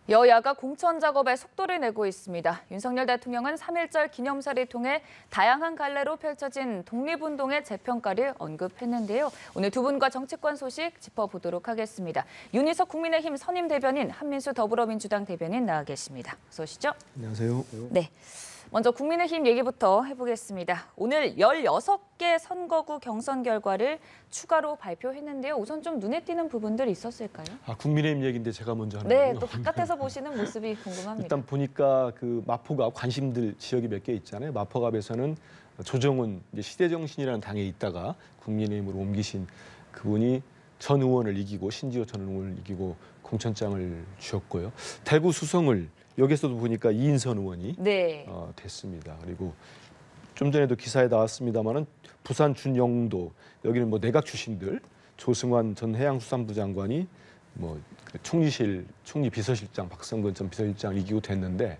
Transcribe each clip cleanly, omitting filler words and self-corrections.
여야가 공천 작업에 속도를 내고 있습니다. 윤석열 대통령은 3.1절 기념사를 통해 다양한 갈래로 펼쳐진 독립운동의 재평가를 언급했는데요. 오늘 두 분과 정치권 소식 짚어보도록 하겠습니다. 윤희석 국민의힘 선임 대변인, 한민수 더불어민주당 대변인 나와 계십니다. 어서 오시죠. 안녕하세요. 네. 먼저 국민의힘 얘기부터 해보겠습니다. 오늘 16개 선거구 경선 결과를 추가로 발표했는데요. 우선 좀 눈에 띄는 부분들이 있었을까요? 국민의힘 얘기인데 제가 먼저 하는 네, 거군요. 또 바깥에서 보시는 모습이 궁금합니다. 일단 보니까 그 마포갑 관심들 지역이 몇 개 있잖아요. 마포갑에서는 조정훈 시대정신이라는 당에 있다가 국민의힘으로 옮기신 그분이 전 의원을 이기고 신지호 전 의원을 이기고 공천장을 주었고요. 대구 수성을 여기서도 보니까 이인선 의원이 네. 됐습니다. 그리고 좀 전에도 기사에 나왔습니다마는 부산 준영도 여기는 뭐 내각 출신들 조승환 전 해양수산부 장관이 뭐 총리실 총리 비서실장 박성근 전 비서실장 이기고 됐는데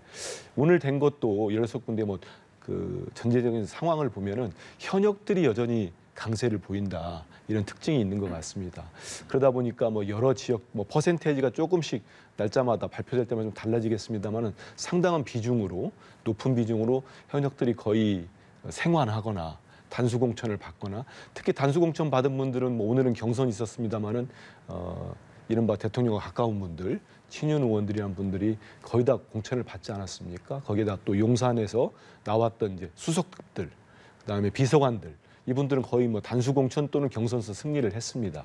오늘 된 것도 16군데 뭐 그 전체적인 상황을 보면은 현역들이 여전히 강세를 보인다 이런 특징이 있는 것 같습니다. 그러다 보니까 뭐 여러 지역 뭐 퍼센테이지가 조금씩 날짜마다 발표될 때마다 좀 달라지겠습니다만은 상당한 비중으로 높은 비중으로 현역들이 거의 생환하거나 단수 공천을 받거나 특히 단수 공천 받은 분들은 뭐 오늘은 경선이 있었습니다만은 이른바 대통령과 가까운 분들, 친윤 의원들이란 분들이 거의 다 공천을 받지 않았습니까? 거기에다 또 용산에서 나왔던 이제 수석급들, 그다음에 비서관들 이분들은 거의 뭐 단수 공천 또는 경선에서 승리를 했습니다.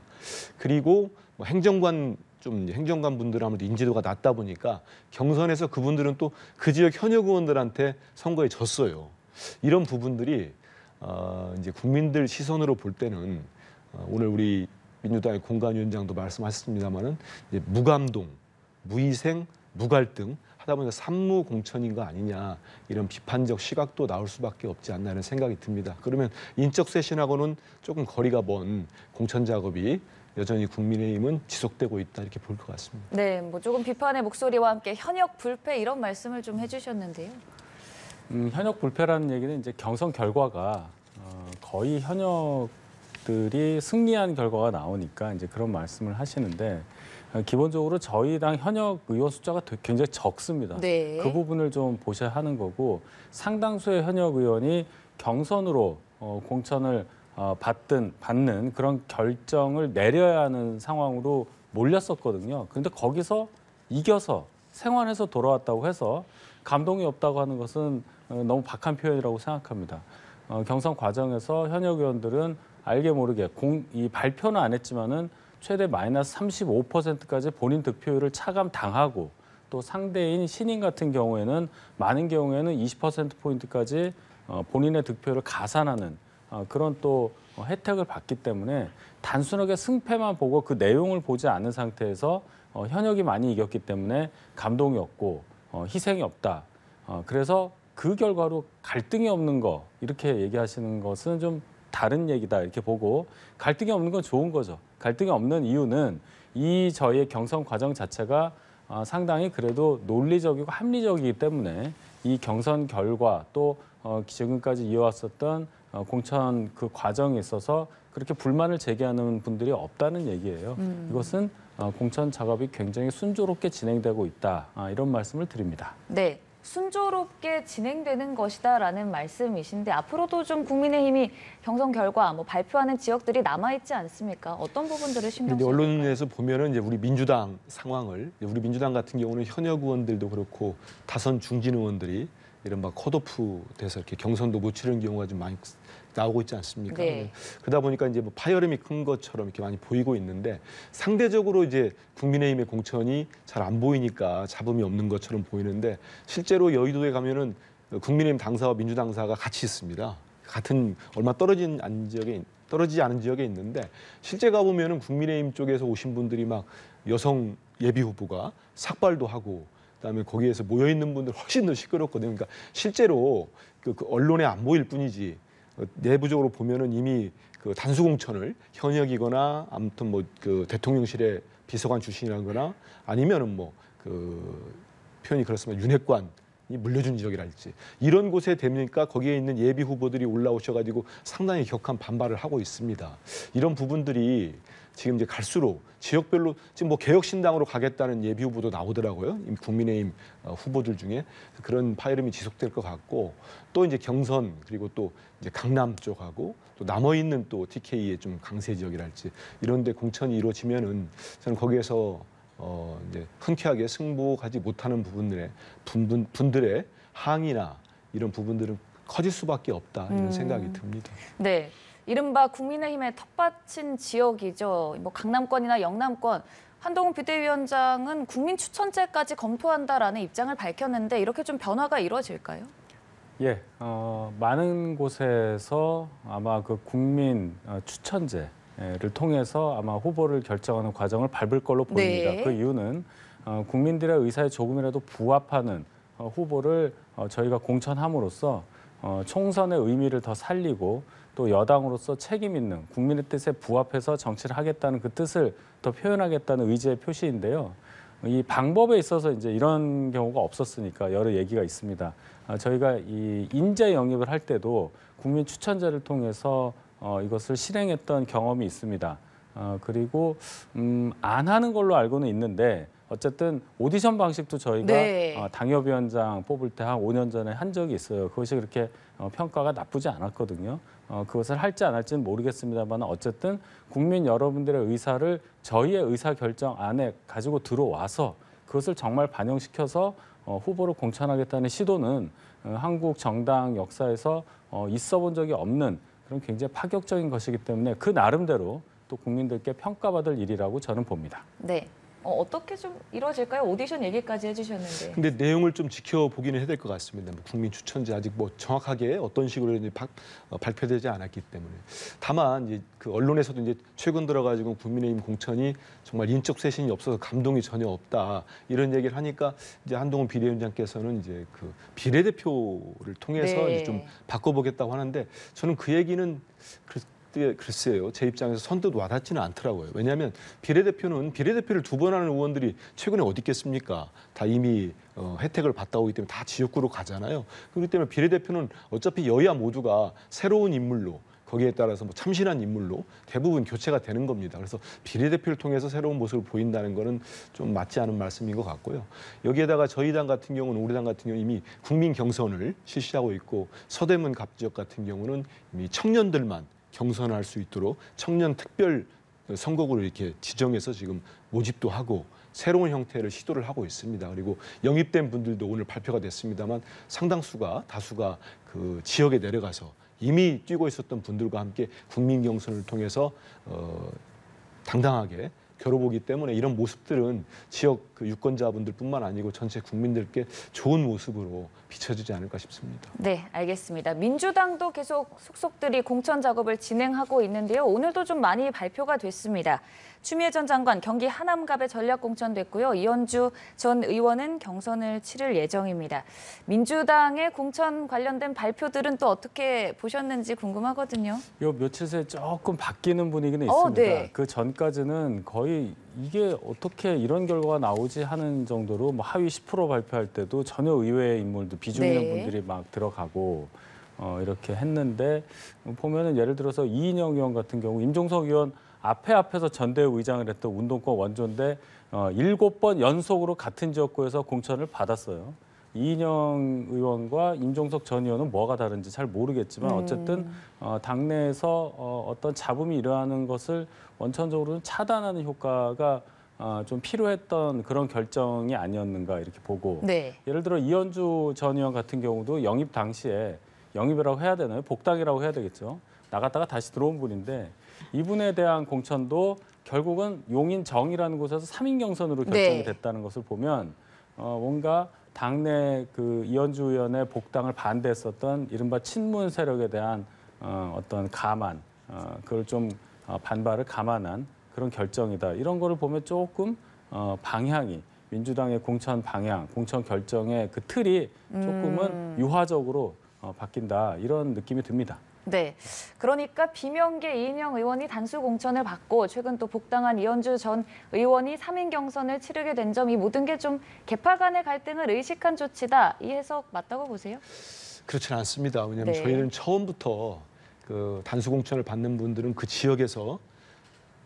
그리고 뭐 행정관 분들 아무래도 인지도가 낮다 보니까 경선에서 그분들은 또 그 지역 현역 의원들한테 선거에 졌어요. 이런 부분들이 이제 국민들 시선으로 볼 때는 오늘 우리 민주당의 공관위원장도 말씀하셨습니다마는 무감동, 무희생, 무갈등 하다 보니까 산무 공천인 거 아니냐 이런 비판적 시각도 나올 수밖에 없지 않나 하는 생각이 듭니다. 그러면 인적 쇄신하고는 조금 거리가 먼 공천 작업이 여전히 국민의힘은 지속되고 있다 이렇게 볼 것 같습니다. 네, 뭐 조금 비판의 목소리와 함께 현역 불패 이런 말씀을 좀 해주셨는데요. 현역 불패라는 얘기는 이제 경선 결과가 거의 현역들이 승리한 결과가 나오니까 이제 그런 말씀을 하시는데 기본적으로 저희 당 현역 의원 숫자가 굉장히 적습니다. 네. 그 부분을 좀 보셔야 하는 거고 상당수의 현역 의원이 경선으로 공천을 받는 그런 결정을 내려야 하는 상황으로 몰렸었거든요. 그런데 거기서 이겨서 생환해서 돌아왔다고 해서 감동이 없다고 하는 것은 너무 박한 표현이라고 생각합니다. 경선 과정에서 현역 의원들은 알게 모르게 이 발표는 안 했지만은 최대 마이너스 35%까지 본인 득표율을 차감당하고 또 상대인 신인 같은 경우에는 많은 경우에는 20%포인트까지 본인의 득표를 가산하는 그런 또 혜택을 받기 때문에 단순하게 승패만 보고 그 내용을 보지 않은 상태에서 현역이 많이 이겼기 때문에 감동이 없고 희생이 없다. 그래서 그 결과로 갈등이 없는 거 이렇게 얘기하시는 것은 좀 다른 얘기다 이렇게 보고 갈등이 없는 건 좋은 거죠. 갈등이 없는 이유는 저희의 경선 과정 자체가 상당히 그래도 논리적이고 합리적이기 때문에 이 경선 결과 또 지금까지 이어왔었던 공천 그 과정에 있어서 그렇게 불만을 제기하는 분들이 없다는 얘기예요. 이것은 공천 작업이 굉장히 순조롭게 진행되고 있다 이런 말씀을 드립니다. 네. 순조롭게 진행되는 것이다라는 말씀이신데 앞으로도 좀 국민의힘이 경선 결과 뭐 발표하는 지역들이 남아있지 않습니까? 어떤 부분들을 신경 쓰실까요? 언론에서 보면은 이제 우리 민주당 상황을 우리 민주당 같은 경우는 현역 의원들도 그렇고 다선 중진 의원들이 이른바 컷오프 돼서 이렇게 경선도 못 치르는 경우가 좀 많이 나오고 있지 않습니까? 네. 그러다 보니까 이제 뭐 파열음이 큰 것처럼 이렇게 많이 보이고 있는데 상대적으로 이제 국민의힘의 공천이 잘 안 보이니까 잡음이 없는 것처럼 보이는데 실제로 여의도에 가면은 국민의힘 당사와 민주당사가 같이 있습니다. 같은 얼마 떨어지지 않은 지역에 있는데 실제 가보면은 국민의힘 쪽에서 오신 분들이 막 여성 예비 후보가 삭발도 하고 그다음에 거기에서 모여 있는 분들 훨씬 더 시끄럽거든요. 그러니까 실제로 그 언론에 안 보일 뿐이지 내부적으로 보면은 이미 그 단수 공천을 현역이거나 아무튼 뭐 그 대통령실의 비서관 출신이라거나 아니면은 뭐 그 표현이 그렇습니다. 윤핵관이 물려준 지역이랄지 이런 곳에 되니까 거기에 있는 예비 후보들이 올라오셔가지고 상당히 격한 반발을 하고 있습니다. 이런 부분들이 지금 이제 갈수록 지역별로 지금 뭐 개혁신당으로 가겠다는 예비 후보도 나오더라고요. 국민의힘 후보들 중에 그런 파열음이 지속될 것 같고 또 이제 경선 그리고 또 이제 강남 쪽하고 또 남아 있는 또 TK의 좀 강세 지역이랄지 이런데 공천이 이루어지면은 저는 거기에서 이제 흔쾌하게 승복하지 못하는 분들의 항의나 이런 부분들은 커질 수밖에 없다 이런 생각이 듭니다. 네. 이른바 국민의힘의 텃밭인 지역이죠. 뭐 강남권이나 영남권. 한동훈 비대위원장은 국민 추천제까지 검토한다라는 입장을 밝혔는데 이렇게 좀 변화가 이루어질까요? 예, 많은 곳에서 아마 그 국민 추천제를 통해서 아마 후보를 결정하는 과정을 밟을 걸로 보입니다. 네. 그 이유는 국민들의 의사에 조금이라도 부합하는 후보를 저희가 공천함으로써 총선의 의미를 더 살리고 또 여당으로서 책임 있는 국민의 뜻에 부합해서 정치를 하겠다는 그 뜻을 더 표현하겠다는 의지의 표시인데요. 이 방법에 있어서 이제 이런 경우가 없었으니까 여러 얘기가 있습니다. 저희가 이 인재 영입을 할 때도 국민 추천제를 통해서 이것을 실행했던 경험이 있습니다. 그리고 안 하는 걸로 알고는 있는데 어쨌든 오디션 방식도 저희가 네. 당협위원장 뽑을 때 한 5년 전에 한 적이 있어요. 그것이 그렇게 평가가 나쁘지 않았거든요. 그것을 할지 안 할지는 모르겠습니다만 어쨌든 국민 여러분들의 의사를 저희의 의사결정 안에 가지고 들어와서 그것을 정말 반영시켜서 후보를 공천하겠다는 시도는 한국 정당 역사에서 있어 본 적이 없는 그런 굉장히 파격적인 것이기 때문에 그 나름대로 또 국민들께 평가받을 일이라고 저는 봅니다. 네. 어떻게 좀 이루어질까요? 오디션 얘기까지 해주셨는데. 근데 내용을 좀 지켜보기는 해야 될 것 같습니다. 뭐 국민 추천제 아직 뭐 정확하게 어떤 식으로 이제 발표되지 않았기 때문에 다만 이제 그 언론에서도 이제 최근 들어가지고 국민의힘 공천이 정말 인적 쇄신이 없어서 감동이 전혀 없다 이런 얘기를 하니까 이제 한동훈 비대위원장께서는 이제 그 비례대표를 통해서 네. 이제 좀 바꿔보겠다고 하는데 저는 그 얘기는 글쎄요. 제 입장에서 선뜻 와닿지는 않더라고요. 왜냐하면 비례대표를 2번 하는 의원들이 최근에 어디 있겠습니까? 다 이미 혜택을 받다 오기 때문에 다 지역구로 가잖아요. 그렇기 때문에 비례대표는 어차피 여야 모두가 새로운 인물로 거기에 따라서 뭐 참신한 인물로 대부분 교체가 되는 겁니다. 그래서 비례대표를 통해서 새로운 모습을 보인다는 거는 좀 맞지 않은 말씀인 것 같고요. 여기에다가 저희 당 같은 경우는 우리 당 같은 경우 이미 국민 경선을 실시하고 있고 서대문 갑 지역 같은 경우는 이미 청년들만 경선할 수 있도록 청년 특별 선거구를 이렇게 지정해서 지금 모집도 하고 새로운 형태를 시도를 하고 있습니다. 그리고 영입된 분들도 오늘 발표가 됐습니다만 다수가 그 지역에 내려가서 이미 뛰고 있었던 분들과 함께 국민 경선을 통해서 당당하게 겨뤄보기 때문에 이런 모습들은 지역 그 유권자분들뿐만 아니고 전체 국민들께 좋은 모습으로 비춰지지 않을까 싶습니다. 네, 알겠습니다. 민주당도 계속 속속들이 공천 작업을 진행하고 있는데요. 오늘도 좀 많이 발표가 됐습니다. 추미애 전 장관 경기 하남갑에 전략 공천됐고요. 이현주 전 의원은 경선을 치를 예정입니다. 민주당의 공천 관련된 발표들은 또 어떻게 보셨는지 궁금하거든요. 요 며칠 새에 조금 바뀌는 분위기는 있습니다. 네. 그 전까지는 거의 이게 어떻게 이런 결과가 나오지 하는 정도로 뭐 하위 10% 발표할 때도 전혀 의외의 인물들 비중 있는 네. 분들이 막 들어가고 이렇게 했는데 보면은 예를 들어서 이인영 의원 같은 경우 임종석 의원 앞에서 전대회 의장을 했던 운동권 원조인데 7번 연속으로 같은 지역구에서 공천을 받았어요. 이인영 의원과 임종석 전 의원은 뭐가 다른지 잘 모르겠지만 어쨌든 당내에서 어떤 잡음이 일어나는 것을 원천적으로는 차단하는 효과가 좀 필요했던 그런 결정이 아니었는가 이렇게 보고 네. 예를 들어 이현주 전 의원 같은 경우도 영입 당시에 영입이라고 해야 되나요? 복당이라고 해야 되겠죠. 나갔다가 다시 들어온 분인데 이분에 대한 공천도 결국은 용인정이라는 곳에서 3인 경선으로 결정이 네. 됐다는 것을 보면 뭔가 당내 그 이현주 의원의 복당을 반대했었던 이른바 친문 세력에 대한 어떤 감안, 그걸 좀 반발을 감안한 그런 결정이다. 이런 거를 보면 조금 방향이 민주당의 공천 방향, 공천 결정의 그 틀이 조금은 유화적으로 바뀐다. 이런 느낌이 듭니다. 네, 그러니까 비명계 이인영 의원이 단수 공천을 받고 최근 또 복당한 이현주 전 의원이 3인 경선을 치르게 된 점 이 모든 게 좀 계파 간의 갈등을 의식한 조치다. 이 해석 맞다고 보세요? 그렇지는 않습니다. 왜냐하면 네. 저희는 처음부터 그 단수 공천을 받는 분들은 그 지역에서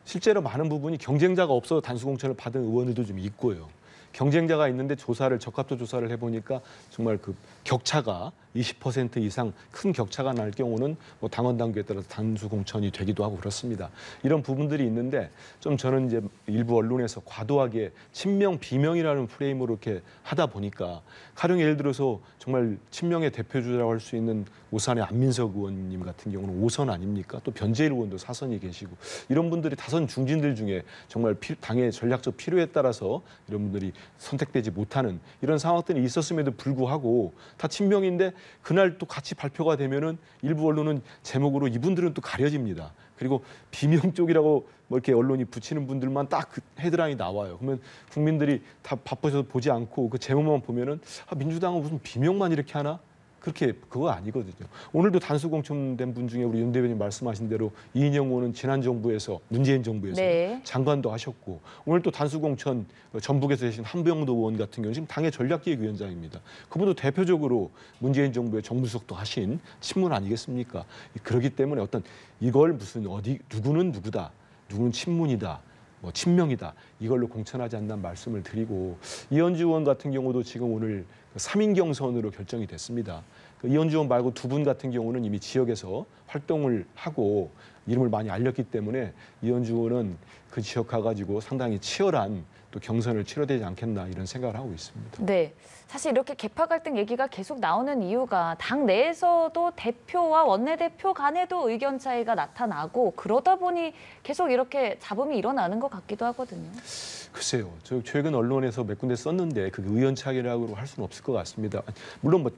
실제로 많은 부분이 경쟁자가 없어서 단수 공천을 받은 의원들도 좀 있고요. 경쟁자가 있는데 적합도 조사를 해보니까 정말 그 격차가 20% 이상 큰 격차가 날 경우는 뭐 당원 당규에 따라서 단수 공천이 되기도 하고 그렇습니다. 이런 부분들이 있는데 좀 저는 이제 일부 언론에서 과도하게 친명 비명이라는 프레임으로 이렇게 하다 보니까 가령 예를 들어서 정말 친명의 대표주라고 할 수 있는 오산의 안민석 의원님 같은 경우는 5선 아닙니까? 또 변재일 의원도 4선이 계시고 이런 분들이 다선 중진들 중에 정말 당의 전략적 필요에 따라서 이런 분들이 선택되지 못하는 이런 상황들이 있었음에도 불구하고 다 친명인데 그날 또 같이 발표가 되면은 일부 언론은 제목으로 이분들은 또 가려집니다. 그리고 비명 쪽이라고 뭐 이렇게 언론이 붙이는 분들만 딱 그 헤드라인이 나와요. 그러면 국민들이 다 바빠서 보지 않고 그 제목만 보면은 민주당은 무슨 비명만 이렇게 하나? 그렇게 그거 아니거든요. 오늘도 단수 공천된 분 중에 우리 윤 대변인 말씀하신 대로 이인영 의원은 지난 정부에서 문재인 정부에서 네. 장관도 하셨고 오늘 또 단수 공천 전북에서 계신 한병도 의원 같은 경우는 지금 당의 전략기획위원장입니다. 그분도 대표적으로 문재인 정부의 정무수석도 하신 친문 아니겠습니까? 그렇기 때문에 어떤 이걸 무슨 누구는 누구다, 누구는 친문이다. 뭐 친명이다 이걸로 공천하지 않는 말씀을 드리고 이현주 의원 같은 경우도 지금 오늘 3인 경선으로 결정이 됐습니다. 이현주 의원 말고 두 분 같은 경우는 이미 지역에서 활동을 하고 이름을 많이 알렸기 때문에 이현주 의원은 그 지역 가가지고 상당히 치열한 또 경선을 치러되지 않겠나 이런 생각을 하고 있습니다. 네, 사실 이렇게 계파 갈등 얘기가 계속 나오는 이유가 당 내에서도 대표와 원내대표 간에도 의견 차이가 나타나고 그러다 보니 계속 이렇게 잡음이 일어나는 것 같기도 하거든요. 글쎄요. 저 최근 언론에서 몇 군데 썼는데 그게 의견 차이라고 할 수는 없을 것 같습니다. 물론 뭐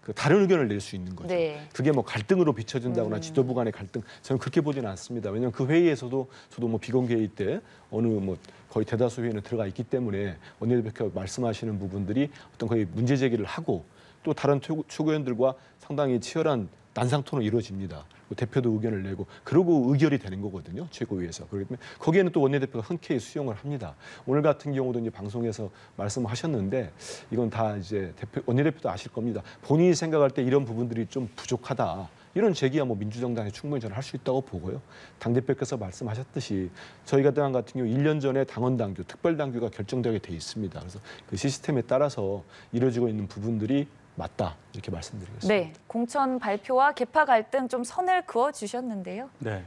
그 다른 의견을 낼 수 있는 거죠. 네. 그게 뭐 갈등으로 비춰진다거나 지도부 간의 갈등 저는 그렇게 보지는 않습니다. 왜냐하면 그 회의에서도 저도 뭐 비공개 회의 때 어느 뭐 거의 대다수 회의는 들어가 있기 때문에 원내대표 말씀하시는 부분들이 어떤 거의 문제 제기를 하고 또 다른 최고위원들과 상당히 치열한 난상 토론이 이루어집니다. 대표도 의견을 내고 그러고 의결이 되는 거거든요. 최고위에서. 그렇기 때문에 거기에는 또 원내대표가 흔쾌히 수용을 합니다. 오늘 같은 경우도 이제 방송에서 말씀하셨는데 이건 다 이제 원내대표도 아실 겁니다. 본인이 생각할 때 이런 부분들이 좀 부족하다. 이런 제기야 뭐 민주정당에 충분히 저는 할 수 있다고 보고요. 당대표께서 말씀하셨듯이 저희가 당 같은 경우 1년 전에 당원당규, 특별당규가 결정되게 돼 있습니다. 그래서 그 시스템에 따라서 이루어지고 있는 부분들이 맞다 이렇게 말씀드리겠습니다. 네, 공천 발표와 계파 갈등 좀 선을 그어 주셨는데요. 네,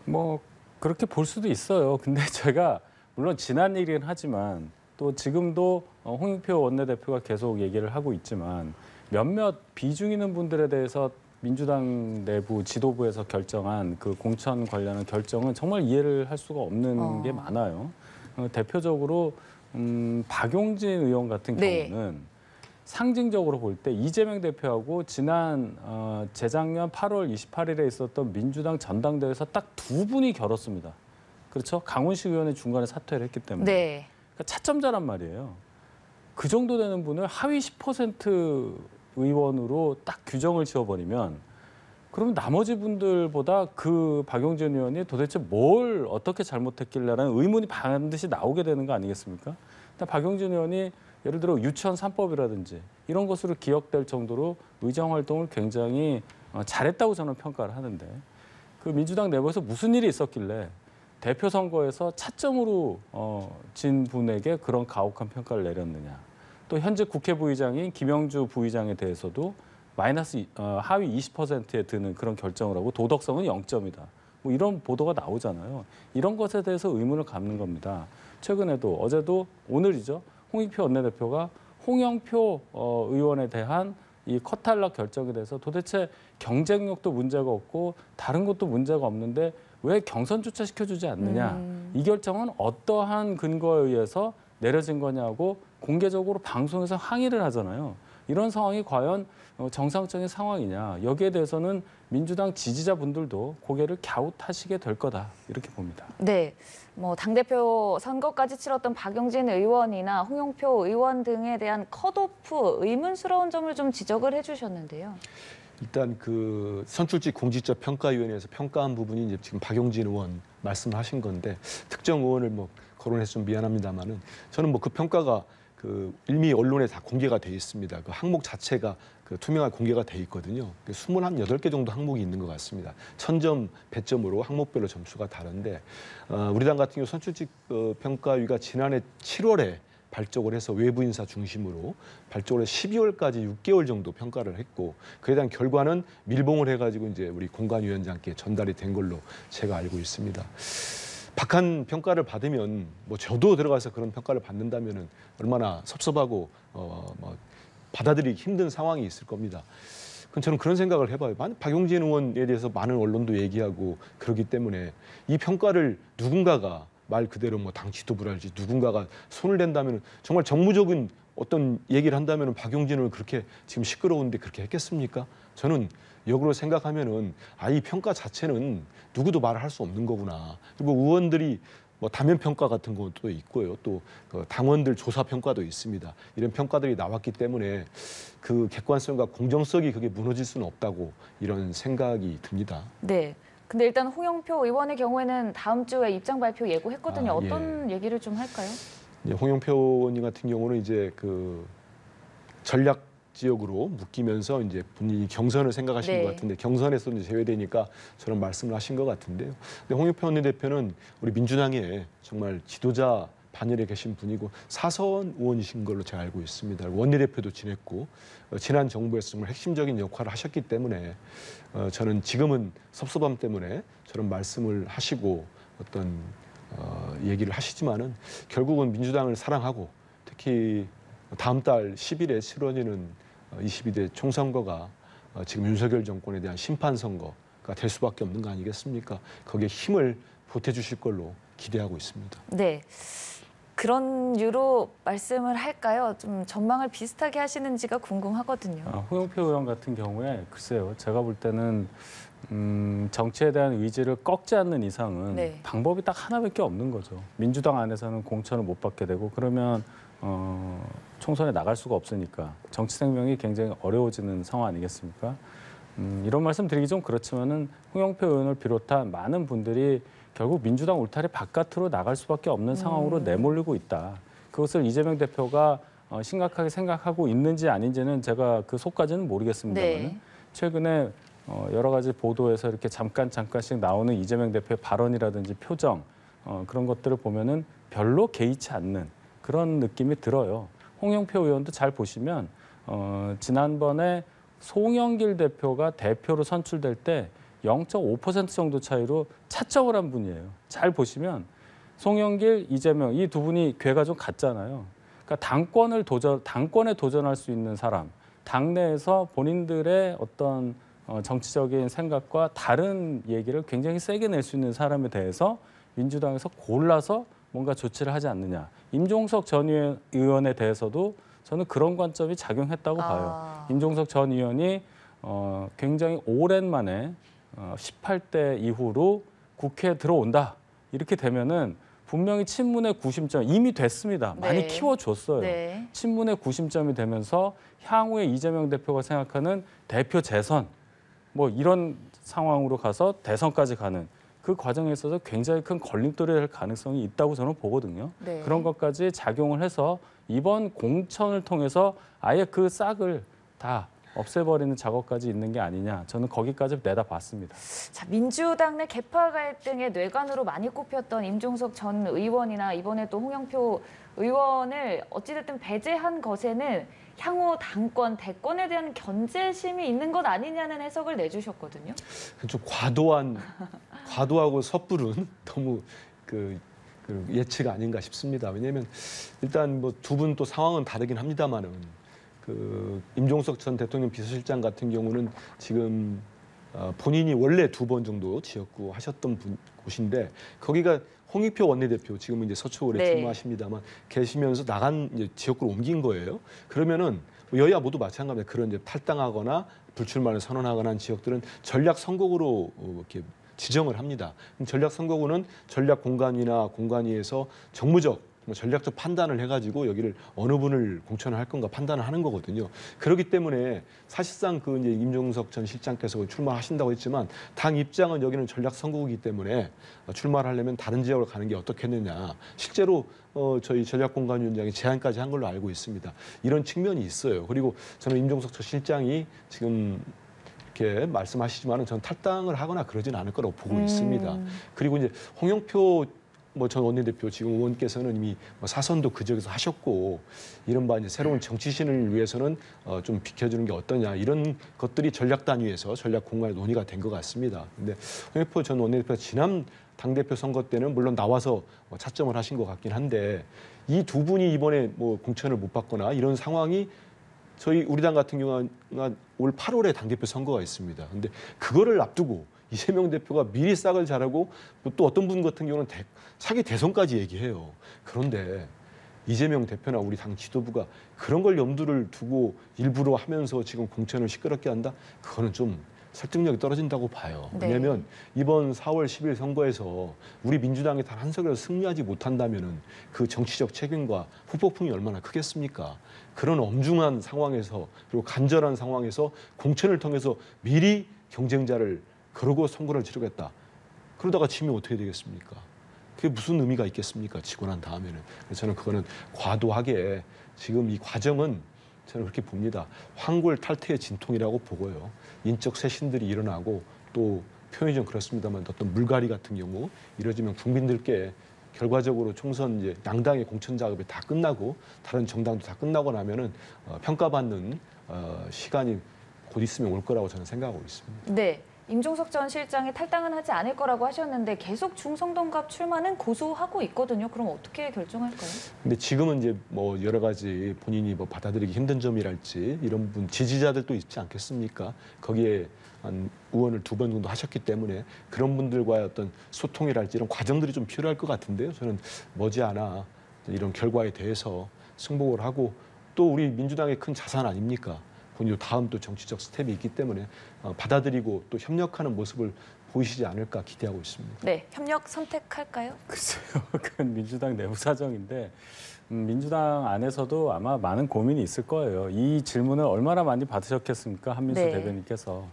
뭐 그렇게 볼 수도 있어요. 근데 제가 물론 지난 일이긴 하지만 또 지금도 홍영표 원내대표가 계속 얘기를 하고 있지만 몇몇 비중 있는 분들에 대해서 민주당 내부 지도부에서 결정한 그 공천 관련한 결정은 정말 이해를 할 수가 없는 게 많아요. 대표적으로 박용진 의원 같은 네. 경우는 상징적으로 볼 때 이재명 대표하고 지난 재작년 8월 28일에 있었던 민주당 전당대회에서 딱 두 분이 겨뤘습니다. 그렇죠? 강훈식 의원이 중간에 사퇴를 했기 때문에. 네. 그러니까 차점자란 말이에요. 그 정도 되는 분을 하위 10% 의원으로 딱 규정을 지어버리면 그러면 나머지 분들보다 그 박용진 의원이 도대체 뭘 어떻게 잘못했길래라는 의문이 반드시 나오게 되는 거 아니겠습니까? 일단 박용진 의원이 예를 들어 유치원 3법이라든지 이런 것으로 기억될 정도로 의정 활동을 굉장히 잘했다고 저는 평가를 하는데 그 민주당 내부에서 무슨 일이 있었길래 대표 선거에서 차점으로 진 분에게 그런 가혹한 평가를 내렸느냐. 또 현재 국회 부의장인 김영주 부의장에 대해서도 마이너스 하위 20%에 드는 그런 결정을 하고 도덕성은 0점이다. 뭐 이런 보도가 나오잖아요. 이런 것에 대해서 의문을 갖는 겁니다. 최근에도 어제도 오늘이죠. 홍익표 원내대표가 홍영표 의원에 대한 이 컷탈락 결정에 대해서 도대체 경쟁력도 문제가 없고 다른 것도 문제가 없는데 왜 경선조차 시켜주지 않느냐. 이 결정은 어떠한 근거에 의해서 내려진 거냐고 공개적으로 방송에서 항의를 하잖아요. 이런 상황이 과연 정상적인 상황이냐. 여기에 대해서는 민주당 지지자분들도 고개를 갸웃하시게 될 거다. 이렇게 봅니다. 네, 뭐 당대표 선거까지 치렀던 박용진 의원이나 홍영표 의원 등에 대한 컷오프 의문스러운 점을 좀 지적을 해주셨는데요. 일단 그 선출직 공직자 평가위원회에서 평가한 부분이 이제 지금 박용진 의원 말씀하신 건데 특정 의원을 뭐 거론해서 좀 미안합니다만은 저는 뭐 그 평가가 그 이미 언론에 다 공개가 돼 있습니다. 그 항목 자체가 그 투명하게 공개가 돼 있거든요. 28개 정도 항목이 있는 것 같습니다. 1000점, 100점으로 항목별로 점수가 다른데 우리 당 같은 경우 선출직 평가위가 지난해 7월에 발족을 해서 외부 인사 중심으로 발족을 해서 12월까지 6개월 정도 평가를 했고 그에 대한 결과는 밀봉을 해가지고 이제 우리 공관위원장께 전달이 된 걸로 제가 알고 있습니다. 박한 평가를 받으면 뭐 저도 들어가서 그런 평가를 받는다면은 얼마나 섭섭하고 뭐 받아들이기 힘든 상황이 있을 겁니다. 저는 그런 생각을 해봐요. 박용진 의원에 대해서 많은 언론도 얘기하고 그렇기 때문에 이 평가를 누군가가 말 그대로 뭐 당 지도부랄지 누군가가 손을 댄다면 정말 정무적인 어떤 얘기를 한다면 박용진 의원 그렇게 지금 시끄러운데 그렇게 했겠습니까? 저는 역으로 생각하면은 이 평가 자체는 누구도 말을 할 수 없는 거구나. 그리고 의원들이 뭐 다면 평가 같은 것도 있고요. 또 당원들 조사 평가도 있습니다. 이런 평가들이 나왔기 때문에 그 객관성과 공정성이 그게 무너질 수는 없다고 이런 생각이 듭니다. 네. 근데 일단 홍영표 의원의 경우에는 다음 주에 입장 발표 예고했거든요. 어떤 얘기를 좀 할까요? 홍영표 의원님 같은 경우는 이제 그 전략 지역으로 묶이면서 이제 본인이 경선을 생각하신 것 같은데 경선에서 이제 제외되니까 저런 말씀을 하신 것 같은데요. 근데 홍영표 원내대표는 우리 민주당의 정말 지도자 반열에 계신 분이고 사선 의원이신 걸로 제가 알고 있습니다. 원내대표도 지냈고 지난 정부에서 정말 핵심적인 역할을 하셨기 때문에 저는 지금은 섭섭함 때문에 저런 말씀을 하시고 어떤 얘기를 하시지만은 결국은 민주당을 사랑하고 특히 다음 달 10일에 치러지는 22대 총선거가 지금 윤석열 정권에 대한 심판 선거가 될 수밖에 없는 거 아니겠습니까? 거기에 힘을 보태주실 걸로 기대하고 있습니다. 네. 그런 유로 말씀을 할까요? 좀 전망을 비슷하게 하시는지가 궁금하거든요. 홍영표 의원 같은 경우에 글쎄요. 제가 볼 때는 정치에 대한 의지를 꺾지 않는 이상은 방법이 딱 하나밖에 없는 거죠. 민주당 안에서는 공천을 못 받게 되고 그러면 총선에 나갈 수가 없으니까 정치 생명이 굉장히 어려워지는 상황 아니겠습니까? 이런 말씀 드리기 좀 그렇지만은 홍영표 의원을 비롯한 많은 분들이 결국 민주당 울타리 바깥으로 나갈 수밖에 없는 상황으로 내몰리고 있다. 그것을 이재명 대표가 심각하게 생각하고 있는지 아닌지는 제가 그 속까지는 모르겠습니다만 최근에 여러 가지 보도에서 이렇게 잠깐씩 나오는 이재명 대표의 발언이라든지 표정 그런 것들을 보면은 별로 개의치 않는 그런 느낌이 들어요. 홍영표 의원도 잘 보시면 지난번에 송영길 대표가 대표로 선출될 때 0.5% 정도 차이로 차적을 한 분이에요. 잘 보시면 송영길, 이재명 이 두 분이 궤가 좀 같잖아요. 그러니까 당권에 도전할 수 있는 사람, 당내에서 본인들의 어떤 정치적인 생각과 다른 얘기를 굉장히 세게 낼 수 있는 사람에 대해서 민주당에서 골라서 뭔가 조치를 하지 않느냐. 임종석 전 의원에 대해서도 저는 그런 관점이 작용했다고 봐요. 임종석 전 의원이 굉장히 오랜만에 18대 이후로 국회에 들어온다. 이렇게 되면은 분명히 친문의 구심점 이미 됐습니다. 많이 키워줬어요. 친문의 구심점이 되면서 향후에 이재명 대표가 생각하는 대표 재선 뭐 이런 상황으로 가서 대선까지 가는 그 과정에 있어서 굉장히 큰 걸림돌이 될 가능성이 있다고 저는 보거든요. 그런 것까지 작용을 해서 이번 공천을 통해서 아예 그 싹을 다 없애버리는 작업까지 있는 게 아니냐. 저는 거기까지 내다봤습니다. 자, 민주당 내 계파 갈등의 뇌관으로 많이 꼽혔던 임종석 전 의원이나 이번에 또 홍영표 의원을 어찌됐든 배제한 것에는 향후 당권, 대권에 대한 견제심이 있는 것 아니냐는 해석을 내주셨거든요. 좀 과도하고 섣부른 너무 그 예측 아닌가 싶습니다. 왜냐하면 일단 뭐 두 분 또 상황은 다르긴 합니다만은 그 임종석 전 대통령 비서실장 같은 경우는 지금 본인이 원래 2번 정도 지역구 하셨던 곳인데 거기가 홍익표 원내대표 지금은 이제 서초을에 근무하십니다만 계시면서 나간 이제 지역구로 옮긴 거예요. 그러면은 여야 모두 마찬가지입니다. 그런 이제 탈당하거나 불출마를 선언하거나 한 지역들은 전략 선거구로 이렇게 지정을 합니다. 전략 선거구는 전략 공간위나 공간위에서 정무적 정말 전략적 판단을 해가지고 여기를 어느 분을 공천을 할 건가 판단을 하는 거거든요. 그렇기 때문에 사실상 그 이제 임종석 전 실장께서 출마하신다고 했지만 당 입장은 여기는 전략 선거구이기 때문에 출마를 하려면 다른 지역으로 가는 게 어떻겠느냐. 실제로 저희 전략공관위원장이 제안까지 한 걸로 알고 있습니다. 이런 측면이 있어요. 그리고 저는 임종석 전 실장이 지금 이렇게 말씀하시지만은 저는 탈당을 하거나 그러진 않을 거라고 보고 있습니다. 그리고 이제 홍영표 전 원내대표 지금 의원께서는 이미 사선도 그 지역에서 하셨고 이른바 이제 새로운 정치신을 위해서는 좀 비켜주는 게 어떠냐 이런 것들이 전략 단위에서 전략 공간에 논의가 된 것 같습니다. 근데 홍영표 전 원내대표가 지난 당대표 선거 때는 물론 나와서 차점을 하신 것 같긴 한데 이 두 분이 이번에 공천을 못 받거나 이런 상황이 저희 우리 당 같은 경우는 올 8월에 당대표 선거가 있습니다. 근데 그거를 앞두고 이재명 대표가 미리 싹을 잘하고 또 어떤 분 같은 경우는 차기 대선까지 얘기해요. 그런데 이재명 대표나 우리 당 지도부가 그런 걸 염두를 두고 일부러 하면서 지금 공천을 시끄럽게 한다? 그거는 좀 설득력이 떨어진다고 봐요. 네. 왜냐하면 이번 4월 10일 선거에서 우리 민주당이 단 한 석이라도 승리하지 못한다면은 그 정치적 책임과 후폭풍이 얼마나 크겠습니까? 그런 엄중한 상황에서 그리고 간절한 상황에서 공천을 통해서 미리 경쟁자를 그러고 선거를 치르겠다. 그러다가 지면 어떻게 되겠습니까? 그게 무슨 의미가 있겠습니까? 지고 난 다음에는. 그래서 저는 그거는 과도하게 지금 이 과정은 저는 그렇게 봅니다. 황골 탈퇴의 진통이라고 보고요. 인적 쇄신들이 일어나고 또 표현이 좀 그렇습니다만 어떤 물갈이 같은 경우 이뤄지면 국민들께 결과적으로 총선 이제 양당의 공천 작업이 다 끝나고 다른 정당도 다 끝나고 나면은 평가받는 시간이 곧 있으면 올 거라고 저는 생각하고 있습니다. 네. 임종석 전 실장이 탈당은 하지 않을 거라고 하셨는데 계속 중성동갑 출마는 고수하고 있거든요. 그럼 어떻게 결정할까요? 근데 지금은 이제 여러 가지 본인이 받아들이기 힘든 점이랄지 이런 분 지지자들도 있지 않겠습니까? 거기에 한 의원을 2번 정도 하셨기 때문에 그런 분들과의 어떤 소통이랄지 이런 과정들이 좀 필요할 것 같은데요. 저는 머지않아 이런 결과에 대해서 승복을 하고 또 우리 민주당의 큰 자산 아닙니까? 본인도 다음 또 정치적 스텝이 있기 때문에 받아들이고 또 협력하는 모습을 보이시지 않을까 기대하고 있습니다. 네, 협력 선택할까요? 글쎄요, 그건 민주당 내부 사정인데 민주당 안에서도 아마 많은 고민이 있을 거예요. 이 질문을 얼마나 많이 받으셨겠습니까, 한민수 네. 대변인께서.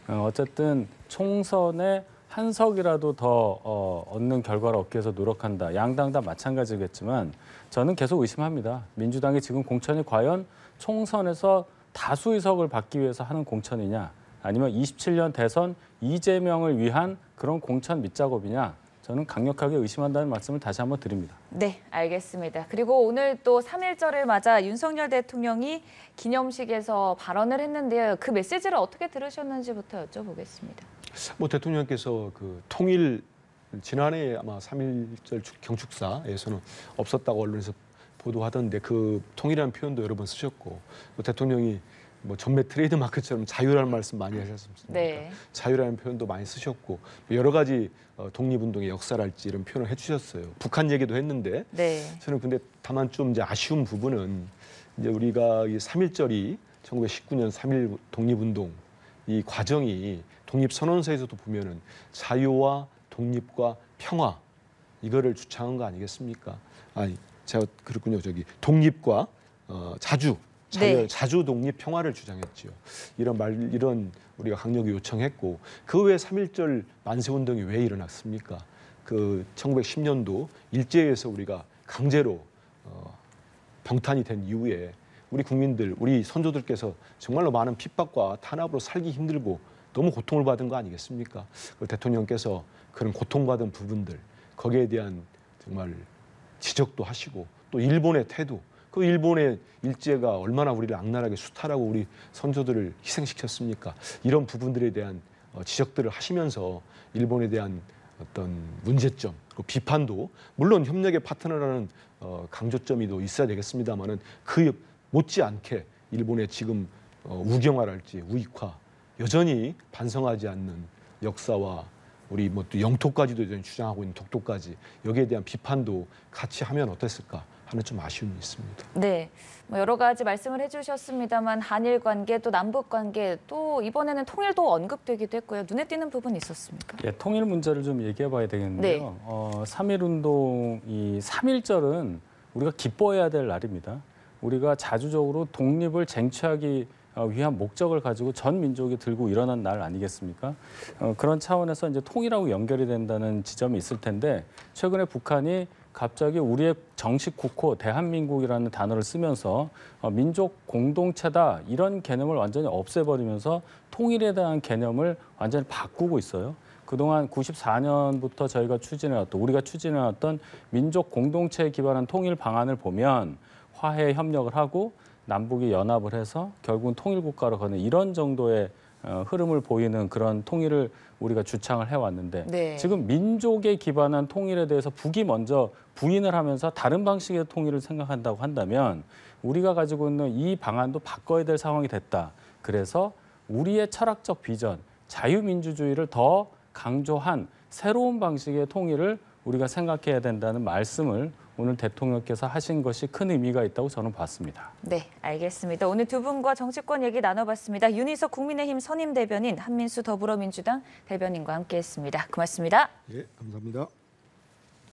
어쨌든 총선에 한 석이라도 더 얻는 결과를 얻기 위해서 노력한다. 양당 다 마찬가지겠지만 저는 계속 의심합니다. 민주당이 지금 공천이 과연 총선에서 다수 의석을 받기 위해서 하는 공천이냐 아니면 27년 대선 이재명을 위한 그런 공천 밑작업이냐 저는 강력하게 의심한다는 말씀을 다시 한번 드립니다. 네, 알겠습니다. 그리고 오늘 또 3.1절을 맞아 윤석열 대통령이 기념식에서 발언을 했는데요. 그 메시지를 어떻게 들으셨는지부터 여쭤보겠습니다. 대통령께서 그 통일 지난해 아마 3.1절 경축사에서는 없었다고 언론에서 보도하던데 그 통일이라는 표현도 여러 번 쓰셨고 대통령이 전매 트레이드 마크처럼 자유라는 말씀 많이 하셨습니다. 네. 자유라는 표현도 많이 쓰셨고 여러 가지 독립운동의 역사랄지 이런 표현을 해주셨어요. 북한 얘기도 했는데 네. 저는 근데 다만 좀 이제 아쉬운 부분은 이제 우리가 이 3.1절이 1919년 3.1 독립운동 이 과정이 독립선언서에서도 보면은 자유와 독립과 평화 이거를 주창한 거 아니겠습니까? 아니 제가 그렇군요. 독립과 자주 네. 자주 독립 평화를 주장했지요. 이런 우리가 강력히 요청했고 그 외에 3.1절 만세 운동이 왜 일어났습니까? 그 1910년도 일제에서 우리가 강제로 병탄이 된 이후에 우리 국민들, 우리 선조들께서 정말로 많은 핍박과 탄압으로 살기 힘들고 너무 고통을 받은 거 아니겠습니까? 그 대통령께서 그런 고통받은 부분들 거기에 대한 정말 지적도 하시고 또 일본의 태도 그 일본의 일제가 얼마나 우리를 악랄하게 수탈하고 우리 선조들을 희생시켰습니까? 이런 부분들에 대한 지적들을 하시면서 일본에 대한 어떤 문제점 그리고 비판도 물론 협력의 파트너라는 강조점이 또 있어야 되겠습니다만은 그 못지않게 일본의 지금 우경화랄지 우익화 여전히 반성하지 않는 역사와 우리 또 영토까지도 여전히 주장하고 있는 독도까지 여기에 대한 비판도 같이 하면 어땠을까 하는 좀 아쉬움이 있습니다. 네, 여러 가지 말씀을 해주셨습니다만 한일 관계 또 남북 관계 또 이번에는 통일도 언급되기도 했고요. 눈에 띄는 부분이 있었습니까? 예, 통일 문제를 좀 얘기해봐야 되겠는데요. 네. 3.1 운동 이 3.1절은 우리가 기뻐해야 될 날입니다. 우리가 자주적으로 독립을 쟁취하기 위한 목적을 가지고 전 민족이 들고 일어난 날 아니겠습니까? 그런 차원에서 이제 통일하고 연결이 된다는 지점이 있을 텐데 최근에 북한이 갑자기 우리의 정식 국호 대한민국이라는 단어를 쓰면서 민족 공동체다 이런 개념을 완전히 없애버리면서 통일에 대한 개념을 완전히 바꾸고 있어요. 그동안 94년부터 우리가 추진해왔던 민족 공동체에 기반한 통일 방안을 보면 화해 협력을 하고 남북이 연합을 해서 결국은 통일국가로 가는 이런 정도의 흐름을 보이는 그런 통일을 우리가 주창을 해왔는데 네. 지금 민족에 기반한 통일에 대해서 북이 먼저 부인을 하면서 다른 방식의 통일을 생각한다고 한다면 우리가 가지고 있는 이 방안도 바꿔야 될 상황이 됐다. 그래서 우리의 철학적 비전, 자유민주주의를 더 강조한 새로운 방식의 통일을 우리가 생각해야 된다는 말씀을 오늘 대통령께서 하신 것이 큰 의미가 있다고 저는 봤습니다. 네, 알겠습니다. 오늘 두 분과 정치권 얘기 나눠봤습니다. 윤희석 국민의힘 선임 대변인, 한민수 더불어민주당 대변인과 함께했습니다. 고맙습니다. 예, 감사합니다.